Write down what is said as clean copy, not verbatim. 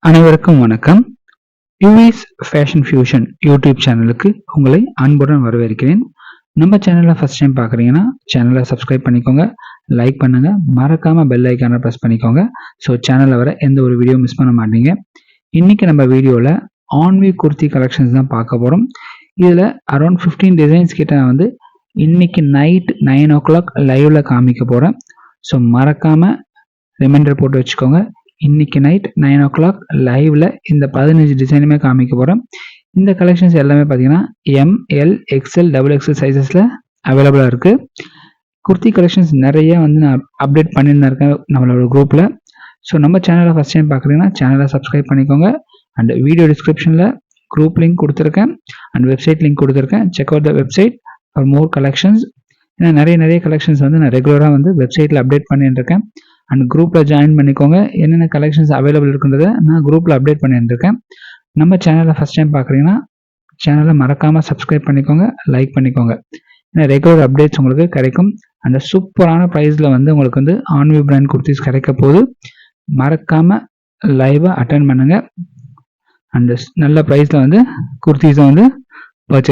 அனைவருக்கும் வணக்கம். US fashion fusion YouTube சேனலுக்கு உங்களை அன்புடன் வரவேற்கிறேன். நம்ம சேனலை ஃபர்ஸ்ட் டைம் பார்க்குறீங்கன்னா சேனலை சப்ஸ்கிரைப் பண்ணிக்கோங்க, லைக் பண்ணுங்க, மறக்காம பெல் ஐக்கானை ப்ரெஸ் பண்ணிக்கோங்க. ஸோ சேனலில் வர எந்த ஒரு வீடியோ மிஸ் பண்ண மாட்டீங்க. இன்னைக்கு நம்ம வீடியோவில் ஆன்வி குர்த்தி கலெக்ஷன்ஸ் தான் பார்க்க போகிறோம். இதில் அரௌண்ட் 15 டிசைன்ஸ் கிட்ட நான் வந்து இன்னைக்கு நைட் 9 o'clock லைவ்ல காமிக்க போகிறேன். ஸோ மறக்காம ரிமைண்டர் போட்டு வச்சுக்கோங்க. இன்னைக்கு நைட் 9 o'clock லைவ்ல இந்த 15 டிசைனுமே காமிக்க போகிறேன். இந்த கலெக்ஷன்ஸ் எல்லாமே பார்த்தீங்கன்னா எம்எல் எக்ஸ்எல் XXL சைஸஸில் அவைலபிளாக இருக்குது. குர்த்தி கலெக்ஷன்ஸ் நிறைய வந்து நான் அப்டேட் பண்ணிட்டு இருக்கேன் நம்மளோட குரூப்பில். ஸோ நம்ம சேனலை ஃபஸ்ட் டைம் பார்க்குறீங்கன்னா சேனலை சப்ஸ்கிரைப் பண்ணிக்கோங்க. அண்ட் வீடியோ டிஸ்கிரிப்ஷனில் குரூப் லிங்க் கொடுத்துருக்கேன் அண்ட் வெப்சைட் லிங்க் கொடுத்துருக்கேன். Check out the website for more collections. ஏன்னா நிறைய கலெக்ஷன்ஸ் வந்து நான் ரெகுலராக வந்து வெப்சைட்டில் அப்டேட் பண்ணிட்டு இருக்கேன். அண்ட் குரூப்பில் ஜாயின் பண்ணிக்கோங்க. என்னென்ன கலெக்ஷன்ஸ் அவைலபிள் இருக்குன்றதை நான் குரூப்பில் அப்டேட் பண்ணிட்டு இருக்கேன். நம்ம சேனலை ஃபஸ்ட் டைம் பார்க்குறீங்கன்னா சேனலை மறக்காமல் சப்ஸ்கிரைப் பண்ணிக்கோங்க, லைக் பண்ணிக்கோங்க. ஏன்னா ரெகுலர் அப்டேட்ஸ் உங்களுக்கு கிடைக்கும். அந்த சூப்பரான ப்ரைஸில் வந்து உங்களுக்கு வந்து ஆன்வி பிராண்ட் குர்த்திஸ் கிடைக்க போது மறக்காமல் லைவை அட்டன் பண்ணுங்கள். அந்த நல்ல ப்ரைஸில் வந்து குர்த்திஸை வந்து